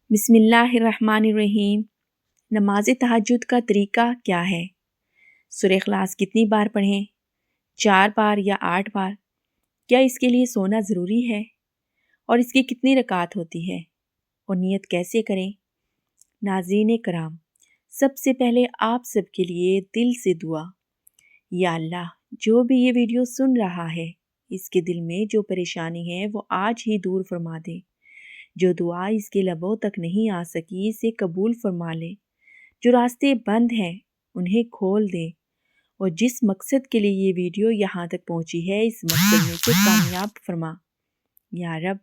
بسم اللہ الرحمن الرحیم۔ نماز تہجد کا طریقہ کیا ہے؟ سورہ اخلاص کتنی بار پڑھیں؟ 4 بار یا 8 بار؟ کیا اس کے لیے سونا ضروری ہے؟ اور اس کی کتنی رکعت ہوتی ہے؟ اور نیت کیسے کریں؟ ناظرین کرام، سب سے پہلے آپ سب کے لیے دل سے دعا۔ یا اللہ، جو بھی یہ ویڈیو سن رہا ہے، اس کے دل میں جو پریشانی ہے وہ آج ہی دور فرما دے۔ جو دعا اس کے لبوں تک نہیں آ سکی اسے قبول فرما لے۔ جو راستے بند ہیں انہیں کھول دے، اور جس مقصد کے لیے یہ ویڈیو یہاں تک پہنچی ہے اس مقصد میں سے کامیاب فرما۔ یا رب،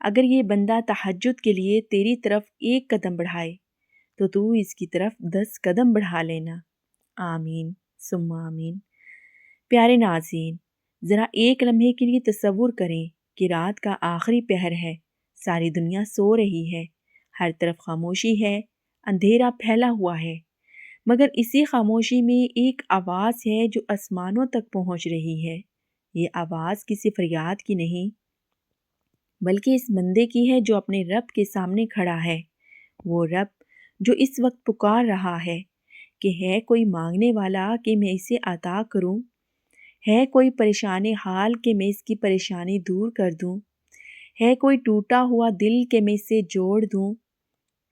اگر یہ بندہ تہجد کے لیے تیری طرف 1 قدم بڑھائے تو اس کی طرف 10 قدم بڑھا لینا۔ آمین ثم آمین۔ پیارے ناظرین، ذرا ایک لمحے کے لیے تصور کریں کہ رات کا آخری پہر ہے، ساری دنیا سو رہی ہے، ہر طرف خاموشی ہے، اندھیرا پھیلا ہوا ہے، مگر اسی خاموشی میں ایک آواز ہے جو آسمانوں تک پہنچ رہی ہے۔ یہ آواز کسی فریاد کی نہیں، بلکہ اس بندے کی ہے جو اپنے رب کے سامنے کھڑا ہے۔ وہ رب جو اس وقت پکار رہا ہے کہ ہے کوئی مانگنے والا کہ میں اسے عطا کروں، ہے کوئی پریشان حال کہ میں اس کی پریشانی دور کر دوں، ہے کوئی ٹوٹا ہوا دل کہ میں اسے جوڑ دوں۔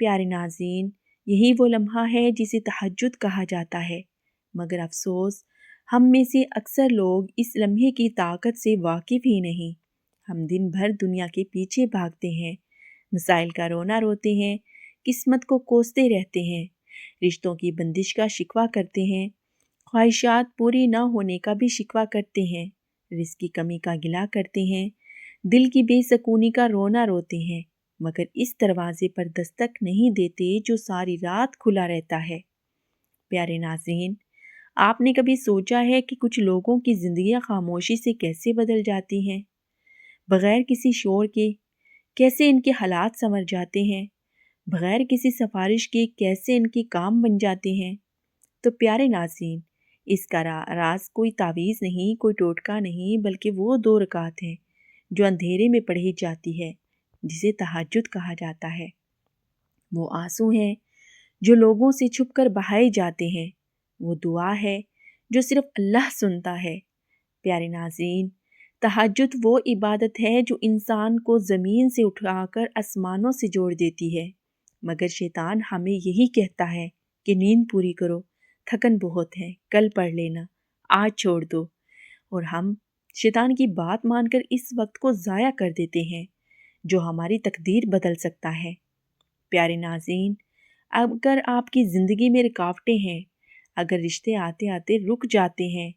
پیارے ناظرین، یہی وہ لمحہ ہے جسے تہجد کہا جاتا ہے، مگر افسوس ہم میں سے اکثر لوگ اس لمحے کی طاقت سے واقف ہی نہیں۔ ہم دن بھر دنیا کے پیچھے بھاگتے ہیں، مسائل کا رونا روتے ہیں، قسمت کو کوستے رہتے ہیں، رشتوں کی بندش کا شکوہ کرتے ہیں، خواہشات پوری نہ ہونے کا بھی شکوہ کرتے ہیں، رزق کی کمی کا گلہ کرتے ہیں، دل کی بے سکونی کا رونا روتے ہیں، مگر اس دروازے پر دستک نہیں دیتے جو ساری رات کھلا رہتا ہے۔ پیارے ناظرین، آپ نے کبھی سوچا ہے کہ کچھ لوگوں کی زندگیاں خاموشی سے کیسے بدل جاتی ہیں؟ بغیر کسی شور کے کیسے ان کے حالات سنور جاتے ہیں؟ بغیر کسی سفارش کے کیسے ان کے کام بن جاتے ہیں؟ تو پیارے ناظرین، اس کا راز کوئی تعویذ نہیں، کوئی ٹوٹکا نہیں، بلکہ وہ 2 رکعت ہیں جو اندھیرے میں پڑھی جاتی ہے، جسے تہجد کہا جاتا ہے۔ وہ آنسو ہیں جو لوگوں سے چھپ کر بہائے جاتے ہیں، وہ دعا ہے جو صرف اللہ سنتا ہے۔ پیارے ناظرین، تہجد وہ عبادت ہے جو انسان کو زمین سے اٹھا کر آسمانوں سے جوڑ دیتی ہے، مگر شیطان ہمیں یہی کہتا ہے کہ نیند پوری کرو، تھکن بہت ہے، کل پڑھ لینا، آج چھوڑ دو، اور ہم شیطان کی بات مان کر اس وقت کو ضائع کر دیتے ہیں جو ہماری تقدیر بدل سکتا ہے۔ پیارے ناظرین، اگر آپ کی زندگی میں رکاوٹیں ہیں، اگر رشتے آتے آتے رک جاتے ہیں،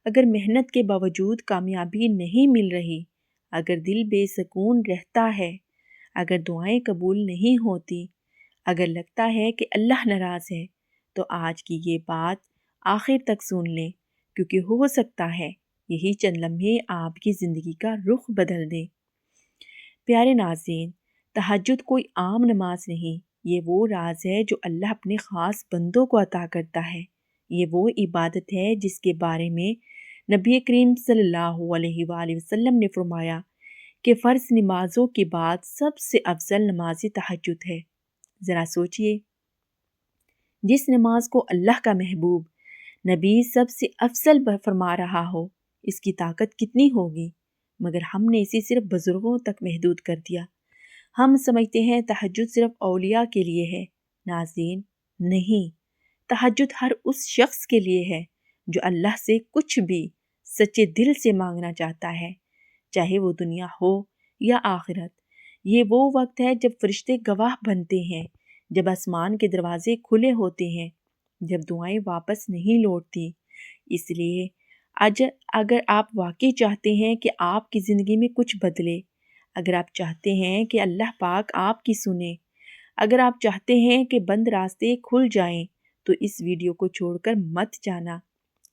اگر محنت کے باوجود کامیابی نہیں مل رہی، اگر دل بے سکون رہتا ہے، اگر دعائیں قبول نہیں ہوتی، اگر لگتا ہے کہ اللہ ناراض ہے، تو آج کی یہ بات آخر تک سن لیں، کیونکہ ہو سکتا ہے یہی چند لمحے آپ کی زندگی کا رخ بدل دیں۔ پیارے ناظرین، تہجد کوئی عام نماز نہیں، یہ وہ راز ہے جو اللہ اپنے خاص بندوں کو عطا کرتا ہے۔ یہ وہ عبادت ہے جس کے بارے میں نبی کریم صلی اللہ علیہ وآلہ وسلم نے فرمایا کہ فرض نمازوں کے بعد سب سے افضل نماز تہجد ہے۔ ذرا سوچئے، جس نماز کو اللہ کا محبوب نبی سب سے افضل فرما رہا ہو، اس کی طاقت کتنی ہوگی، مگر ہم نے اسے صرف بزرگوں تک محدود کر دیا۔ ہم سمجھتے ہیں تہجد صرف اولیاء کے لیے ہے۔ ناظرین، نہیں، تہجد ہر اس شخص کے لیے ہے جو اللہ سے کچھ بھی سچے دل سے مانگنا چاہتا ہے، چاہے وہ دنیا ہو یا آخرت۔ یہ وہ وقت ہے جب فرشتے گواہ بنتے ہیں، جب آسمان کے دروازے کھلے ہوتے ہیں، جب دعائیں واپس نہیں لوٹتی۔ اس لیے اگر آپ واقعی چاہتے ہیں کہ آپ کی زندگی میں کچھ بدلے، اگر آپ چاہتے ہیں کہ اللہ پاک آپ کی سنے، اگر آپ چاہتے ہیں کہ بند راستے کھل جائیں، تو اس ویڈیو کو چھوڑ کر مت جانا،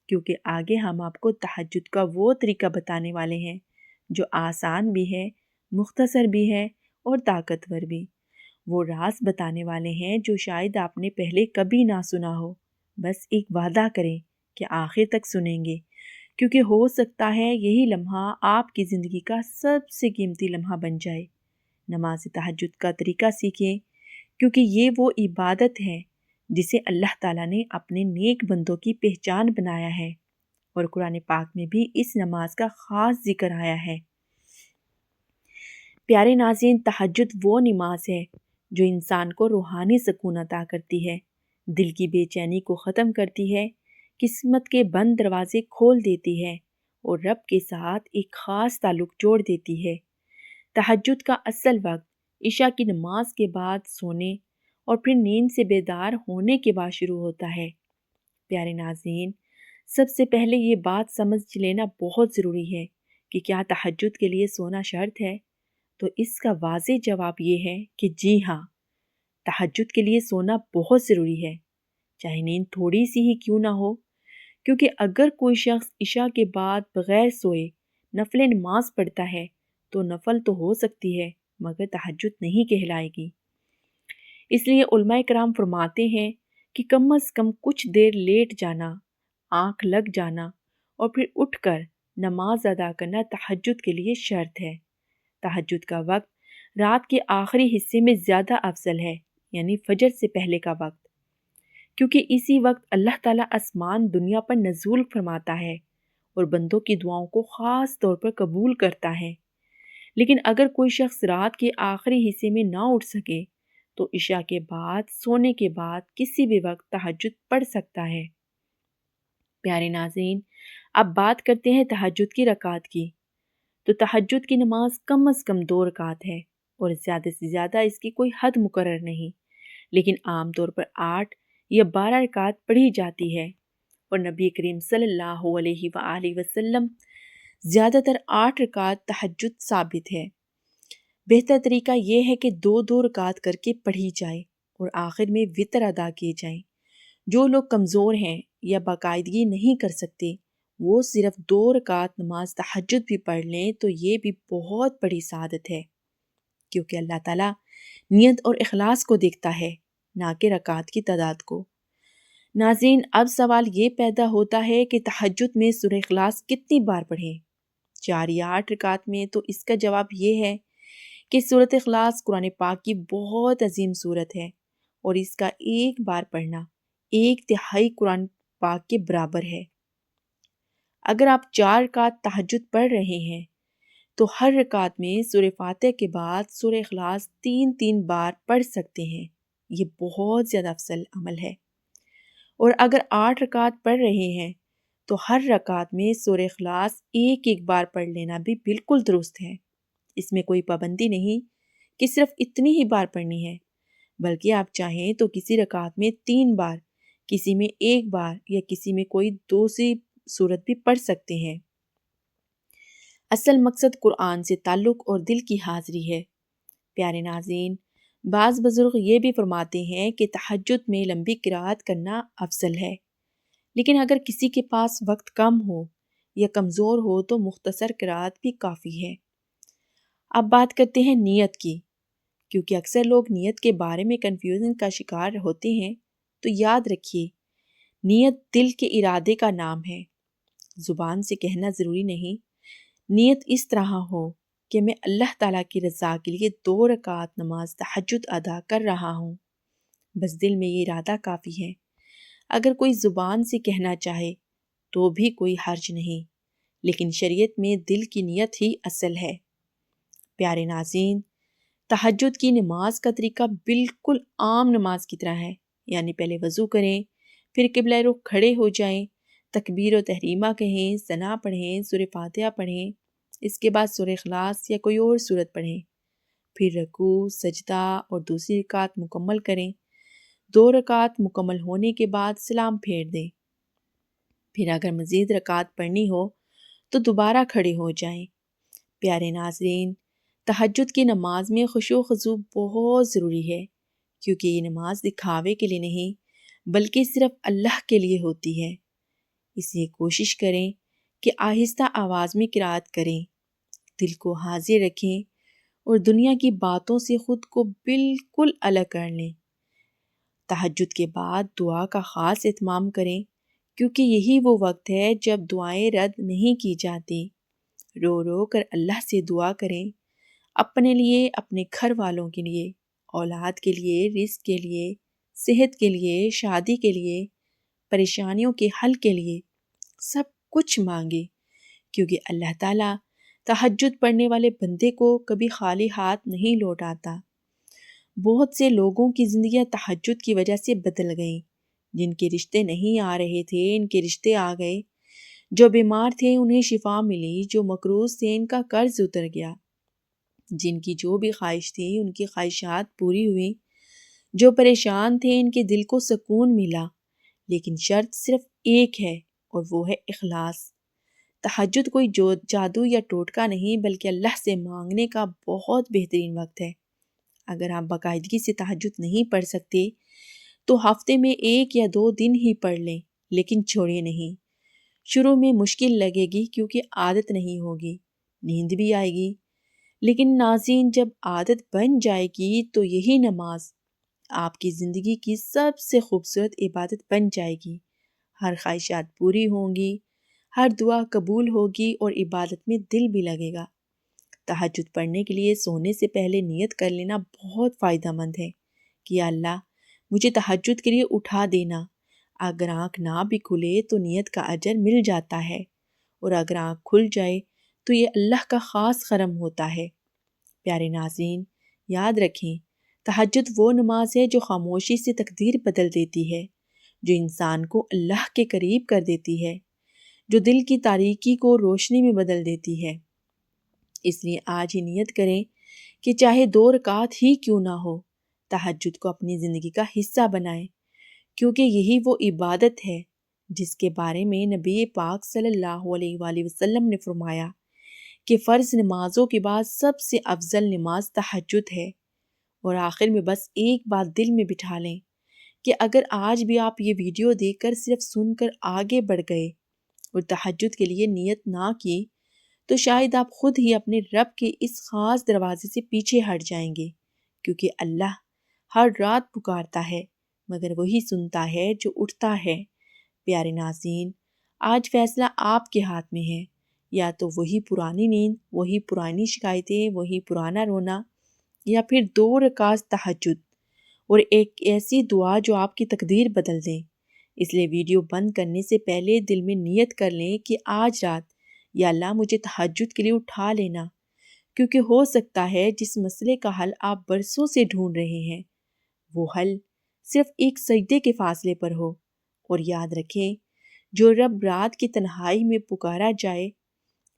کیونکہ آگے ہم آپ کو تہجد کا وہ طریقہ بتانے والے ہیں جو آسان بھی ہے، مختصر بھی ہے اور طاقتور بھی۔ وہ راز بتانے والے ہیں جو شاید آپ نے پہلے کبھی نہ سنا ہو۔ بس ایک وعدہ کریں کہ آخر تک سنیں گے، کیونکہ ہو سکتا ہے یہی لمحہ آپ کی زندگی کا سب سے قیمتی لمحہ بن جائے۔ نماز تہجد کا طریقہ سیکھیں، کیونکہ یہ وہ عبادت ہے جسے اللہ تعالیٰ نے اپنے نیک بندوں کی پہچان بنایا ہے، اور قرآن پاک میں بھی اس نماز کا خاص ذکر آیا ہے۔ پیارے ناظرین، تہجد وہ نماز ہے جو انسان کو روحانی سکون عطا کرتی ہے، دل کی بے چینی کو ختم کرتی ہے، قسمت کے بند دروازے کھول دیتی ہے اور رب کے ساتھ ایک خاص تعلق جوڑ دیتی ہے۔ تہجد کا اصل وقت عشاء کی نماز کے بعد سونے اور پھر نیند سے بیدار ہونے کے بعد شروع ہوتا ہے۔ پیارے ناظرین، سب سے پہلے یہ بات سمجھ لینا بہت ضروری ہے کہ کیا تہجد کے لیے سونا شرط ہے؟ تو اس کا واضح جواب یہ ہے کہ جی ہاں، تہجد کے لیے سونا بہت ضروری ہے، چاہے نیند تھوڑی سی ہی کیوں نہ ہو، کیونکہ اگر کوئی شخص عشاء کے بعد بغیر سوئے نفل نماز پڑھتا ہے تو نفل تو ہو سکتی ہے مگر تہجد نہیں کہلائے گی۔ اس لیے علماء کرام فرماتے ہیں کہ کم از کم کچھ دیر لیٹ جانا، آنکھ لگ جانا اور پھر اٹھ کر نماز ادا کرنا تہجد کے لیے شرط ہے۔ تہجد کا وقت رات کے آخری حصے میں زیادہ افضل ہے، یعنی فجر سے پہلے کا وقت، کیونکہ اسی وقت اللہ تعالیٰ آسمان دنیا پر نزول فرماتا ہے اور بندوں کی دعاؤں کو خاص طور پر قبول کرتا ہے۔ لیکن اگر کوئی شخص رات کے آخری حصے میں نہ اٹھ سکے تو عشاء کے بعد سونے کے بعد کسی بھی وقت تہجد پڑھ سکتا ہے۔ پیارے ناظرین، اب بات کرتے ہیں تہجد کی رکعت کی۔ تو تہجد کی نماز کم از کم 2 رکعت ہے اور زیادہ سے زیادہ اس کی کوئی حد مقرر نہیں، لیکن عام طور پر 8 یا 12 رکعت پڑھی جاتی ہے، اور نبی کریم صلی اللہ علیہ وآلہ وسلم زیادہ تر 8 رکعت تہجد ثابت ہے۔ بہتر طریقہ یہ ہے کہ 2 رکعت کر کے پڑھی جائے اور آخر میں وتر ادا کیے جائیں۔ جو لوگ کمزور ہیں یا باقاعدگی نہیں کر سکتے، وہ صرف 2 رکعت نماز تہجد بھی پڑھ لیں تو یہ بھی بہت بڑی سعادت ہے، کیونکہ اللہ تعالیٰ نیت اور اخلاص کو دیکھتا ہے، نہ کہ رکعت کی تعداد کو۔ ناظرین، اب سوال یہ پیدا ہوتا ہے کہ تہجد میں سورہ اخلاص کتنی بار پڑھیں، 4 یا 8 رکعت میں؟ تو اس کا جواب یہ ہے کہ سورۃ اخلاص قرآن پاک کی بہت عظیم سورت ہے اور اس کا ایک بار پڑھنا 1/3 قرآن پاک کے برابر ہے۔ اگر آپ 4 رکعت تہجد پڑھ رہے ہیں تو ہر رکعت میں سورہ فاتحہ کے بعد سورہ اخلاص 3 بار پڑھ سکتے ہیں، یہ بہت زیادہ افضل عمل ہے۔ اور اگر 8 رکعت پڑھ رہے ہیں تو ہر رکعت میں سورہ اخلاص ایک بار پڑھ لینا بھی بالکل درست ہے۔ اس میں کوئی پابندی نہیں کہ صرف اتنی ہی بار پڑھنی ہے، بلکہ آپ چاہیں تو کسی رکعت میں 3 بار، کسی میں 1 بار یا کسی میں کوئی دوسری صورت بھی پڑھ سکتے ہیں۔ اصل مقصد قرآن سے تعلق اور دل کی حاضری ہے۔ پیارے ناظرین، بعض بزرگ یہ بھی فرماتے ہیں کہ تہجد میں لمبی قرات کرنا افضل ہے، لیکن اگر کسی کے پاس وقت کم ہو یا کمزور ہو تو مختصر قرات بھی کافی ہے۔ اب بات کرتے ہیں نیت کی، کیونکہ اکثر لوگ نیت کے بارے میں کنفیوژن کا شکار ہوتے ہیں۔ تو یاد رکھیے، نیت دل کے ارادے کا نام ہے، زبان سے کہنا ضروری نہیں۔ نیت اس طرح ہو کہ میں اللہ تعالیٰ کی رضا کے لیے 2 رکعت نماز تہجد ادا کر رہا ہوں، بس دل میں یہ ارادہ کافی ہے۔ اگر کوئی زبان سے کہنا چاہے تو بھی کوئی حرج نہیں، لیکن شریعت میں دل کی نیت ہی اصل ہے۔ پیارے ناظرین، تہجد کی نماز کا طریقہ بالکل عام نماز کی طرح ہے، یعنی پہلے وضو کریں، پھر قبلہ رخ کھڑے ہو جائیں، تکبیر و تحریمہ کہیں، ثنا پڑھیں، سورہ فاتحہ پڑھیں، اس کے بعد سورہ اخلاص یا کوئی اور سورت پڑھیں، پھر رکوع، سجدہ اور دوسری رکعت مکمل کریں۔ 2 رکعت مکمل ہونے کے بعد سلام پھیر دیں، پھر اگر مزید رکعت پڑھنی ہو تو دوبارہ کھڑے ہو جائیں۔ پیارے ناظرین، تہجد کی نماز میں خشوع و خضوع بہت ضروری ہے، کیونکہ یہ نماز دکھاوے کے لیے نہیں بلکہ صرف اللہ کے لیے ہوتی ہے۔ اس لیے کوشش کریں کہ آہستہ آواز میں قرات کریں، دل کو حاضر رکھیں اور دنیا کی باتوں سے خود کو بالکل الگ کر لیں۔ تہجد کے بعد دعا کا خاص اہتمام کریں، کیونکہ یہی وہ وقت ہے جب دعائیں رد نہیں کی جاتی۔ رو رو کر اللہ سے دعا کریں، اپنے لیے، اپنے گھر والوں کے لیے اولاد کے لیے، رزق کے لیے، صحت کے لیے، شادی کے لیے، پریشانیوں کے حل کے لیے سب کچھ مانگے، کیونکہ اللہ تعالیٰ تہجد پڑھنے والے بندے کو کبھی خالی ہاتھ نہیں لوٹاتا۔ بہت سے لوگوں کی زندگیاں تہجد کی وجہ سے بدل گئیں۔ جن کے رشتے نہیں آ رہے تھے ان کے رشتے آ گئے، جو بیمار تھے انہیں شفا ملی، جو مقروض تھے ان کا قرض اتر گیا، جن کی جو بھی خواہش تھی ان کی خواہشات پوری ہوئی، جو پریشان تھے ان کے دل کو سکون ملا۔ لیکن شرط صرف ایک ہے اور وہ ہے اخلاص۔ تہجد کوئی جادو یا ٹوٹکا نہیں بلکہ اللہ سے مانگنے کا بہت بہترین وقت ہے۔ اگر آپ باقاعدگی سے تہجد نہیں پڑھ سکتے تو ہفتے میں 1 یا 2 دن ہی پڑھ لیں، لیکن چھوڑیں نہیں۔ شروع میں مشکل لگے گی کیونکہ عادت نہیں ہوگی، نیند بھی آئے گی، لیکن ناظرین جب عادت بن جائے گی تو یہی نماز آپ کی زندگی کی سب سے خوبصورت عبادت بن جائے گی۔ ہر خواہشات پوری ہوں گی، ہر دعا قبول ہوگی اور عبادت میں دل بھی لگے گا۔ تہجد پڑھنے کے لیے سونے سے پہلے نیت کر لینا بہت فائدہ مند ہے کہ یا اللہ مجھے تہجد کے لیے اٹھا دینا۔ اگر آنکھ نہ بھی کھلے تو نیت کا اجر مل جاتا ہے، اور اگر آنکھ کھل جائے تو یہ اللہ کا خاص کرم ہوتا ہے۔ پیارے ناظرین، یاد رکھیں تہجد وہ نماز ہے جو خاموشی سے تقدیر بدل دیتی ہے، جو انسان کو اللہ کے قریب کر دیتی ہے، جو دل کی تاریکی کو روشنی میں بدل دیتی ہے۔ اس لیے آج ہی نیت کریں کہ چاہے 2 رکعت ہی کیوں نہ ہو، تہجد کو اپنی زندگی کا حصہ بنائیں، کیونکہ یہی وہ عبادت ہے جس کے بارے میں نبی پاک صلی اللہ علیہ وآلہ وسلم نے فرمایا کہ فرض نمازوں کے بعد سب سے افضل نماز تہجد ہے۔ اور آخر میں بس ایک بات دل میں بٹھا لیں کہ اگر آج بھی آپ یہ ویڈیو دیکھ کر صرف سن کر آگے بڑھ گئے اور تہجد کے لیے نیت نہ کی تو شاید آپ خود ہی اپنے رب کے اس خاص دروازے سے پیچھے ہٹ جائیں گے، کیونکہ اللہ ہر رات پکارتا ہے مگر وہی سنتا ہے جو اٹھتا ہے۔ پیارے ناظرین، آج فیصلہ آپ کے ہاتھ میں ہے، یا تو وہی پرانی نیند، وہی پرانی شکایتیں، وہی پرانا رونا، یا پھر 2 رکعت تہجد اور ایک ایسی دعا جو آپ کی تقدیر بدل دیں۔ اس لیے ویڈیو بند کرنے سے پہلے دل میں نیت کر لیں کہ آج رات یا اللہ مجھے تہجد کے لیے اٹھا لینا، کیونکہ ہو سکتا ہے جس مسئلے کا حل آپ برسوں سے ڈھونڈ رہے ہیں وہ حل صرف ایک سجدے کے فاصلے پر ہو۔ اور یاد رکھیں جو رب رات کی تنہائی میں پکارا جائے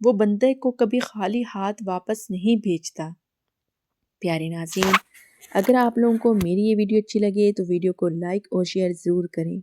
وہ بندے کو کبھی خالی ہاتھ واپس نہیں بھیجتا۔ پیارے ناظرین، اگر آپ لوگوں کو میری یہ ویڈیو اچھی لگے تو ویڈیو کو لائک اور شیئر ضرور کریں۔